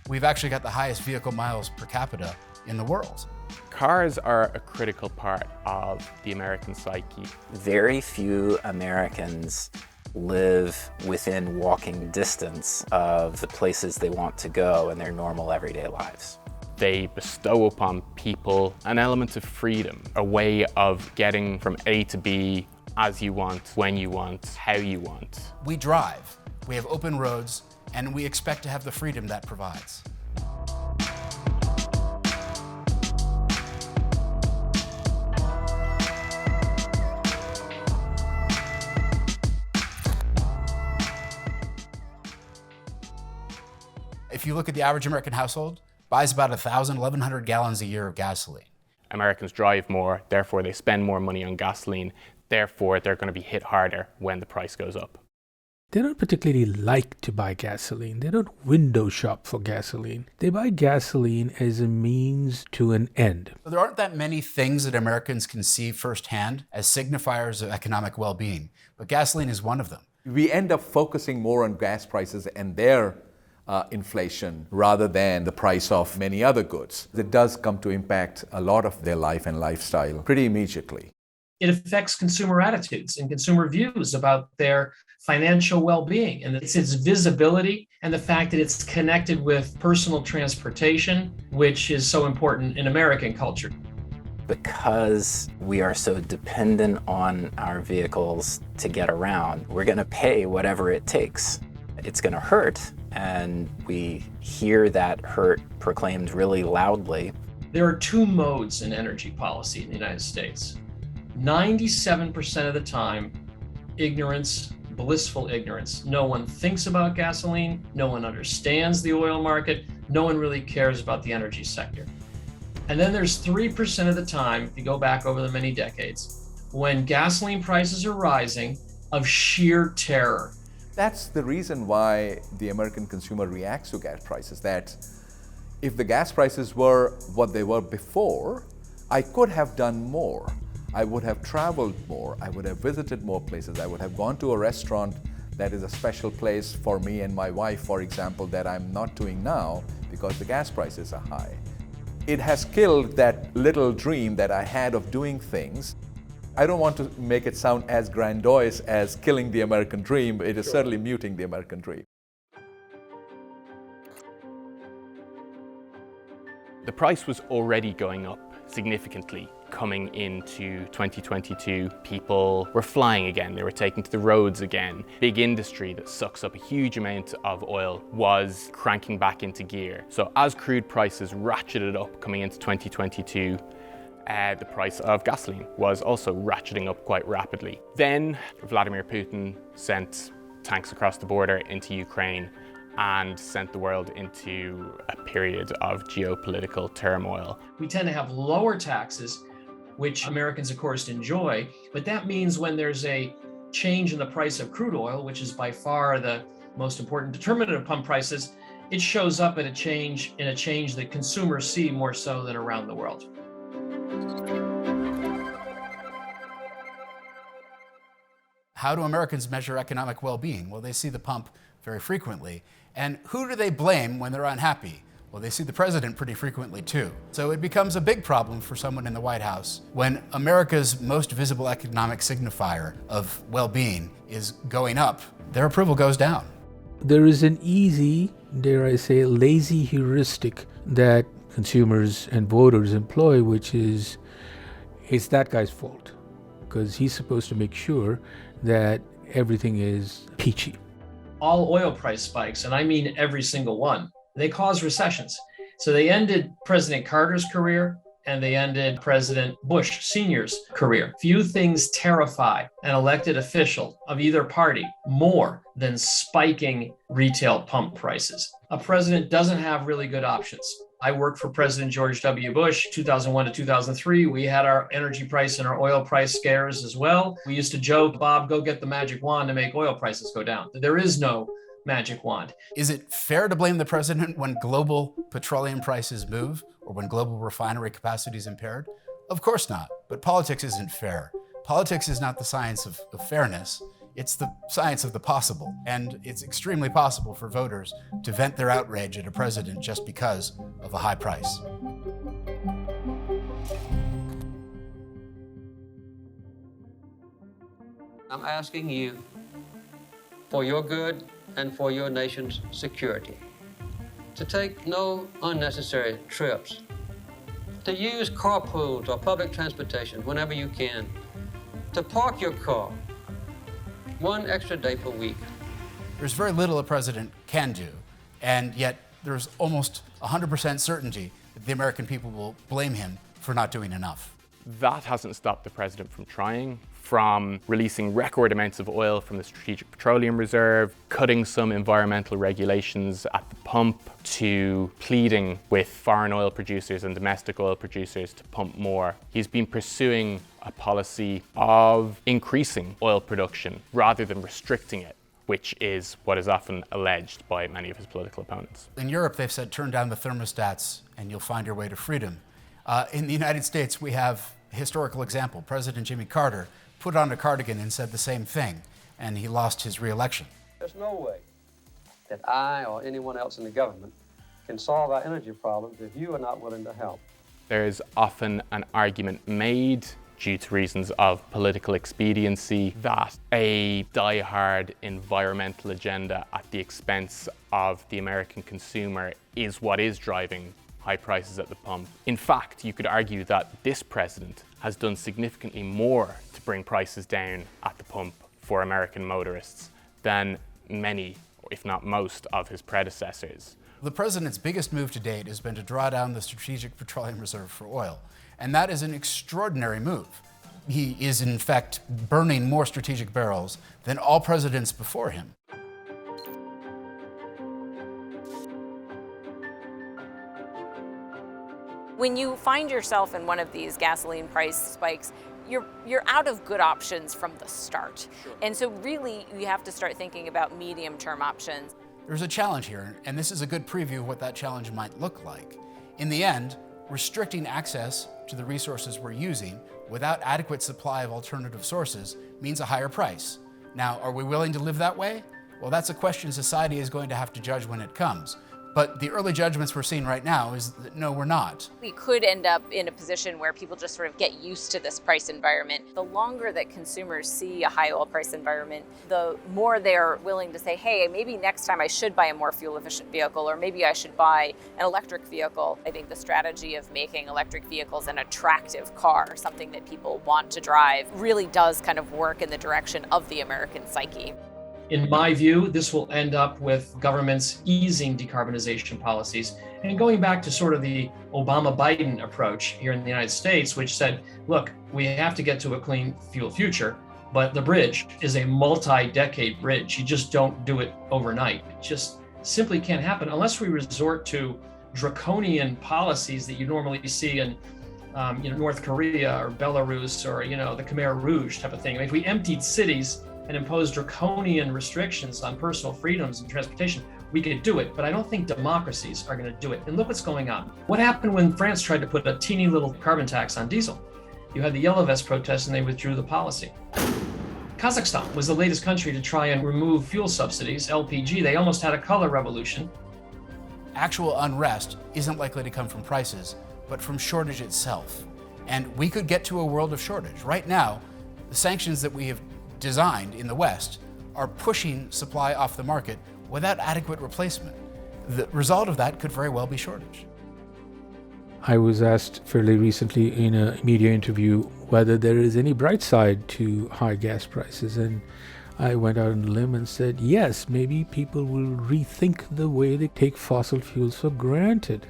We've actually got the highest vehicle miles per capita in the world. Cars are a critical part of the American psyche. Very few Americans live within walking distance of the places they want to go in their normal everyday lives. They bestow upon people an element of freedom, a way of getting from A to B as you want, when you want, how you want. We drive, we have open roads, and we expect to have the freedom that provides. If you look at the average American household, buys about 1,100 gallons a year of gasoline. Americans drive more, therefore they spend more money on gasoline, therefore they're going to be hit harder when the price goes up. They don't particularly like to buy gasoline. They don't window shop for gasoline. They buy gasoline as a means to an end. There aren't that many things that Americans can see firsthand as signifiers of economic well-being, but gasoline is one of them. We end up focusing more on gas prices and their inflation rather than the price of many other goods. It does come to impact a lot of their life and lifestyle pretty immediately. It affects consumer attitudes and consumer views about their financial well-being. And it's its visibility and the fact that it's connected with personal transportation, which is so important in American culture. Because we are so dependent on our vehicles to get around, we're going to pay whatever it takes. It's going to hurt, and we hear that hurt proclaimed really loudly. There are two modes in energy policy in the United States. 97% of the time, ignorance, blissful ignorance. No one thinks about gasoline, no one understands the oil market, no one really cares about the energy sector. And then there's 3% of the time, if you go back over the many decades, when gasoline prices are rising, of sheer terror. That's the reason why the American consumer reacts to gas prices, that if the gas prices were what they were before, I could have done more. I would have traveled more. I would have visited more places. I would have gone to a restaurant that is a special place for me and my wife, for example, that I'm not doing now because the gas prices are high. It has killed that little dream that I had of doing things. I don't want to make it sound as grandiose as killing the American dream. It is certainly muting the American dream. The price was already going up significantly coming into 2022. People were flying again, they were taking to the roads again. Big industry that sucks up a huge amount of oil was cranking back into gear. So as crude prices ratcheted up coming into 2022, the price of gasoline was also ratcheting up quite rapidly. Then Vladimir Putin sent tanks across the border into Ukraine and sent the world into a period of geopolitical turmoil. We tend to have lower taxes, which Americans, of course, enjoy, but that means when there's a change in the price of crude oil, which is by far the most important determinant of pump prices, it shows up in a change that consumers see more so than around the world. How do Americans measure economic well-being? Well, they see the pump very frequently. And who do they blame when they're unhappy? Well, they see the president pretty frequently too. So it becomes a big problem for someone in the White House when America's most visible economic signifier of well-being is going up, their approval goes down. There is an easy, dare I say, lazy heuristic that consumers and voters employ, which is, it's that guy's fault, because he's supposed to make sure that everything is peachy. All oil price spikes, and I mean every single one, they cause recessions. So they ended President Carter's career and they ended President Bush Sr.'s career. Few things terrify an elected official of either party more than spiking retail pump prices. A president doesn't have really good options. I worked for President George W. Bush, 2001 to 2003. We had our energy price and our oil price scares as well. We used to joke, Bob, go get the magic wand to make oil prices go down. There is no magic wand. Is it fair to blame the president when global petroleum prices move or when global refinery capacity is impaired? Of course not, but politics isn't fair. Politics is not the science of fairness. It's the science of the possible, and it's extremely possible for voters to vent their outrage at a president just because of a high price. I'm asking you, for your good and for your nation's security, to take no unnecessary trips, to use carpools or public transportation whenever you can, to park your car 1 extra day per week. There's very little a president can do, and yet there's almost 100% certainty that the American people will blame him for not doing enough. That hasn't stopped the president from trying, from releasing record amounts of oil from the Strategic Petroleum Reserve, cutting some environmental regulations at the pump, to pleading with foreign oil producers and domestic oil producers to pump more. He's been pursuing a policy of increasing oil production rather than restricting it, which is what is often alleged by many of his political opponents. In Europe, they've said, turn down the thermostats and you'll find your way to freedom. In the United States, we have a historical example. President Jimmy Carter put on a cardigan and said the same thing, and he lost his re-election. There's no way that I or anyone else in the government can solve our energy problems if you are not willing to help. There's often an argument made, due to reasons of political expediency, that a die-hard environmental agenda at the expense of the American consumer is what is driving high prices at the pump. In fact, you could argue that this president has done significantly more to bring prices down at the pump for American motorists than many, if not most, of his predecessors. The president's biggest move to date has been to draw down the Strategic Petroleum Reserve for oil, and that is an extraordinary move. He is, in fact, burning more strategic barrels than all presidents before him. When you find yourself in one of these gasoline price spikes, you're out of good options from the start. Sure. And so really you have to start thinking about medium-term options. There's a challenge here, and this is a good preview of what that challenge might look like. In the end, restricting access to the resources we're using without adequate supply of alternative sources means a higher price. Now, are we willing to live that way? Well, that's a question society is going to have to judge when it comes. But the early judgments we're seeing right now is that no, we're not. We could end up in a position where people just sort of get used to this price environment. The longer that consumers see a high oil price environment, the more they're willing to say, hey, maybe next time I should buy a more fuel efficient vehicle, or maybe I should buy an electric vehicle. I think the strategy of making electric vehicles an attractive car, something that people want to drive, really does kind of work in the direction of the American psyche. In my view, this will end up with governments easing decarbonization policies and going back to sort of the Obama-Biden approach here in the United States, which said, look, we have to get to a clean fuel future, but the bridge is a multi-decade bridge. You just don't do it overnight. It just simply can't happen unless we resort to draconian policies that you normally see in North Korea or Belarus or the Khmer Rouge type of thing. I mean, if we emptied cities and impose draconian restrictions on personal freedoms and transportation, we could do it, but I don't think democracies are going to do it. And look what's going on. What happened when France tried to put a teeny little carbon tax on diesel? You had the Yellow Vest protests and they withdrew the policy. Kazakhstan was the latest country to try and remove fuel subsidies, LPG. They almost had a color revolution. Actual unrest isn't likely to come from prices, but from shortage itself. And we could get to a world of shortage. Right now, the sanctions that we have designed in the West are pushing supply off the market without adequate replacement. The result of that could very well be shortage. I was asked fairly recently in a media interview whether there is any bright side to high gas prices, and I went out on a limb and said, yes, maybe people will rethink the way they take fossil fuels for granted.